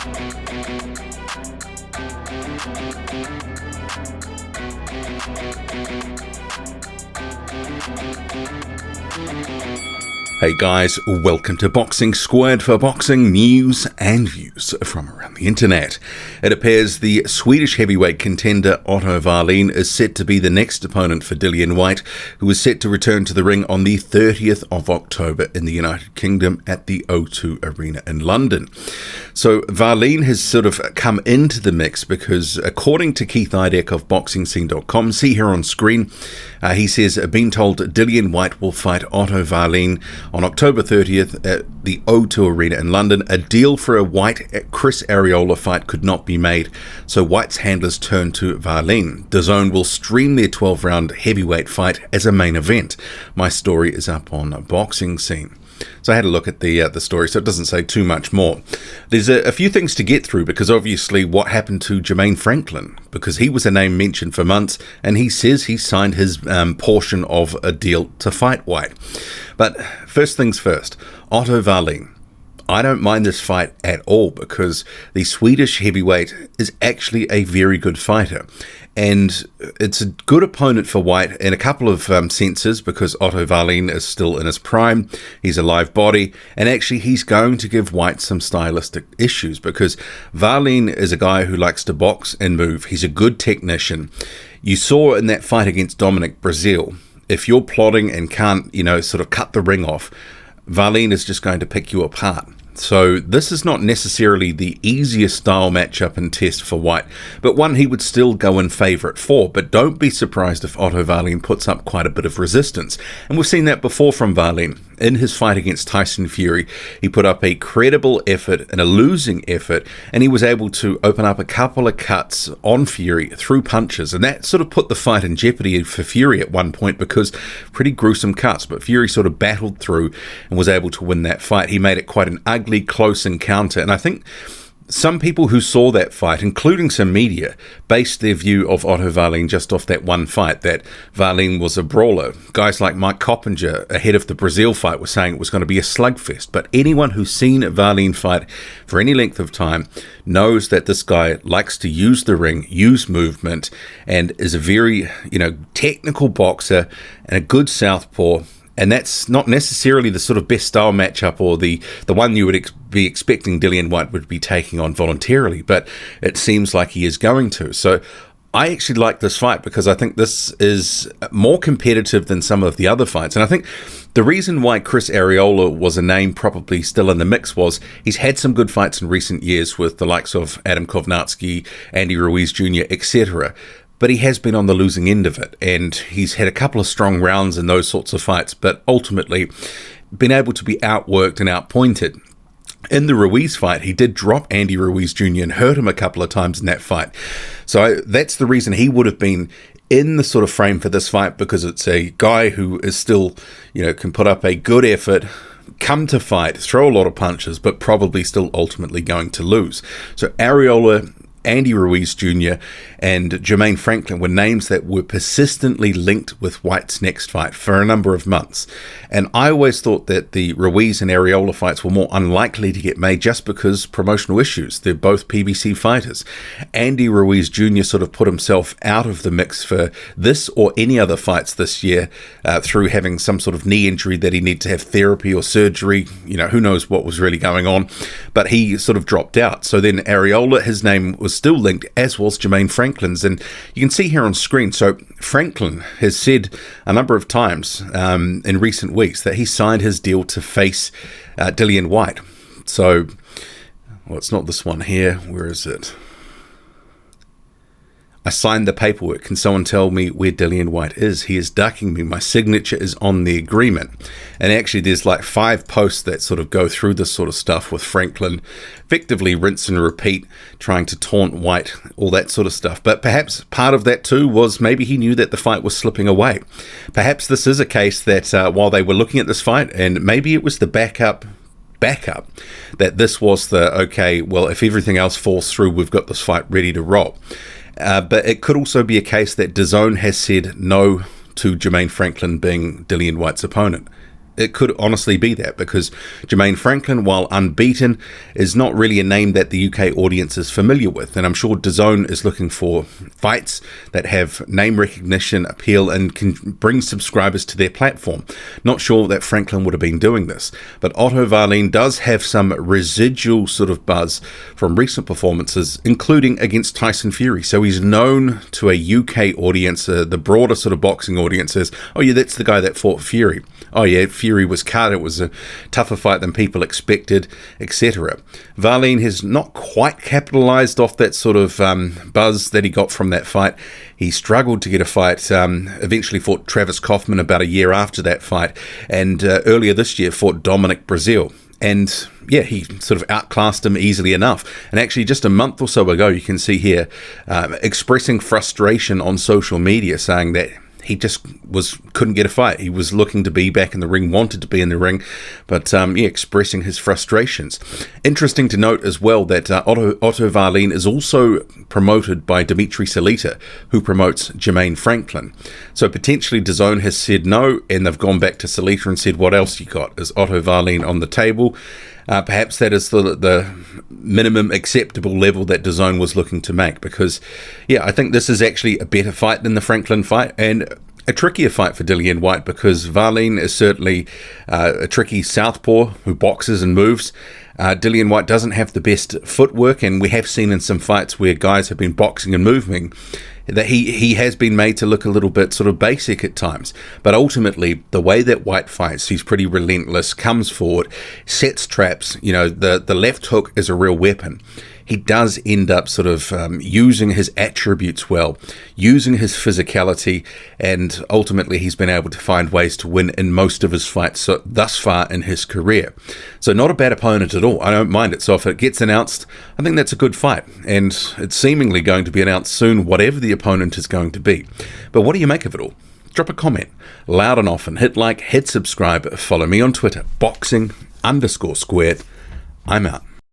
Hey guys, welcome to Boxing Squared for boxing news and views from around the internet. It appears the Swedish heavyweight contender Otto Wallin is set to be the next opponent for Dillian Whyte, who is set to return to the ring on the 30th of October in the United Kingdom at the O2 Arena in London. So Wallin has sort of come into the mix because, according to Keith Idek of BoxingScene.com, see here on screen, he says, been told Dillian Whyte will fight Otto Wallin on October 30th at the O2 Arena in London. A deal for a Whyte-Chris Arreola fight could not be made, so Whyte's handlers turned to Wallin. DAZN will stream their 12-round heavyweight fight as a main event. My story is up on Boxing Scene. So I had a look at the story, so it doesn't say too much more. There's a few things to get through, because obviously what happened to Jermaine Franklin, because he was a name mentioned for months, and he says he signed his portion of a deal to fight Whyte. But first things first, Otto Wallin. I don't mind this fight at all, because the Swedish heavyweight is actually a very good fighter. And it's a good opponent for Whyte in a couple of senses, because Otto Wallin is still in his prime, he's a live body, and actually he's going to give Whyte some stylistic issues, because Wallin is a guy who likes to box and move. He's a good technician. You saw in that fight against Dominic Brazil, if you're plodding and can't, sort of cut the ring off, Wallin is just going to pick you apart. So this is not necessarily the easiest style matchup and test for Whyte, but one he would still go in favourite for. But don't be surprised if Otto Wallin puts up quite a bit of resistance. And we've seen that before from Wallin. In his fight against Tyson Fury, he put up a credible effort and a losing effort, and he was able to open up a couple of cuts on Fury through punches, and that sort of put the fight in jeopardy for Fury at one point, because pretty gruesome cuts, but Fury sort of battled through and was able to win that fight. He made it quite an ugly, close encounter, and I think some people who saw that fight, including some media, based their view of Otto Wallin just off that one fight, that Wallin was a brawler. Guys like Mike Coppinger, ahead of the Brazil fight, were saying it was going to be a slugfest. But anyone who's seen Wallin fight for any length of time knows that this guy likes to use the ring, use movement, and is a very, technical boxer and a good southpaw. And that's not necessarily the sort of best style matchup, or the one you would be expecting Dillian Whyte would be taking on voluntarily, but it seems like he is going to. So I actually like this fight, because I think this is more competitive than some of the other fights. And I think the reason why Chris Arreola was a name probably still in the mix was he's had some good fights in recent years with the likes of Adam Kovnarski, Andy Ruiz Jr., etc., but he has been on the losing end of it, and he's had a couple of strong rounds in those sorts of fights, but ultimately been able to be outworked and outpointed. In the Ruiz fight, he did drop Andy Ruiz Jr. and hurt him a couple of times in that fight. So that's the reason he would have been in the sort of frame for this fight, because it's a guy who is still, can put up a good effort, come to fight, throw a lot of punches, but probably still ultimately going to lose. So Arreola, Andy Ruiz Jr. and Jermaine Franklin were names that were persistently linked with Whyte's next fight for a number of months. And I always thought that the Ruiz and Arreola fights were more unlikely to get made just because promotional issues. They're both PBC fighters. Andy Ruiz Jr. sort of put himself out of the mix for this or any other fights this year through having some sort of knee injury that he needed to have therapy or surgery. Who knows what was really going on. But he sort of dropped out. So then Arreola, his name was still linked, as was Jermaine Franklin's, and you can see here on screen. So Franklin has said a number of times in recent weeks that he signed his deal to face Dillian Whyte. So, well, it's not this one here. Where is it? I signed the paperwork. Can someone tell me where Dillian Whyte is? He is ducking me. My signature is on the agreement. And actually, there's like 5 posts that sort of go through this sort of stuff with Franklin, effectively rinse and repeat, trying to taunt Whyte, all that sort of stuff. But perhaps part of that too was maybe he knew that the fight was slipping away. Perhaps this is a case that while they were looking at this fight, and maybe it was the backup, that this was the, okay, well, if everything else falls through, we've got this fight ready to roll. But it could also be a case that DAZN has said no to Jermaine Franklin being Dillian Whyte's opponent. it could honestly be that, because Jermaine Franklin, while unbeaten, is not really a name that the UK audience is familiar with. And I'm sure DAZN is looking for fights that have name recognition, appeal, and can bring subscribers to their platform. Not sure that Franklin would have been doing this. But Otto Wallin does have some residual sort of buzz from recent performances, including against Tyson Fury. So he's known to a UK audience, the broader sort of boxing audience, as, oh yeah, that's the guy that fought Fury. Oh yeah, Fury was cut, it was a tougher fight than people expected, etc. Wallin has not quite capitalised off that sort of buzz that he got from that fight. He struggled to get a fight, eventually fought Travis Kaufman about a year after that fight, and earlier this year fought Dominic Breazeale. And yeah, he sort of outclassed him easily enough. And actually just a month or so ago, you can see here, expressing frustration on social media, saying that he just couldn't get a fight. He was looking to be back in the ring, wanted to be in the ring, but expressing his frustrations. Interesting to note as well that Otto Wallin is also promoted by Dimitri Salita, who promotes Jermaine Franklin. So potentially DAZN has said no, and they've gone back to Salita and said, what else you got? Is Otto Wallin on the table? Perhaps that is the minimum acceptable level that DAZN was looking to make, because, yeah, I think this is actually a better fight than the Franklin fight, and a trickier fight for Dillian Whyte, because Wallin is certainly a tricky southpaw who boxes and moves. Dillian Whyte doesn't have the best footwork, and we have seen in some fights where guys have been boxing and moving that he has been made to look a little bit sort of basic at times. But ultimately, the way that Whyte fights, he's pretty relentless, comes forward, sets traps. You know, the left hook is a real weapon. He does end up sort of using his attributes well, using his physicality, and ultimately he's been able to find ways to win in most of his fights thus far in his career. So not a bad opponent at all. I don't mind it. So if it gets announced, I think that's a good fight. And it's seemingly going to be announced soon, whatever the opponent is going to be. But what do you make of it all? Drop a comment, loud and often. Hit like, hit subscribe, follow me on Twitter, boxing_squared. I'm out.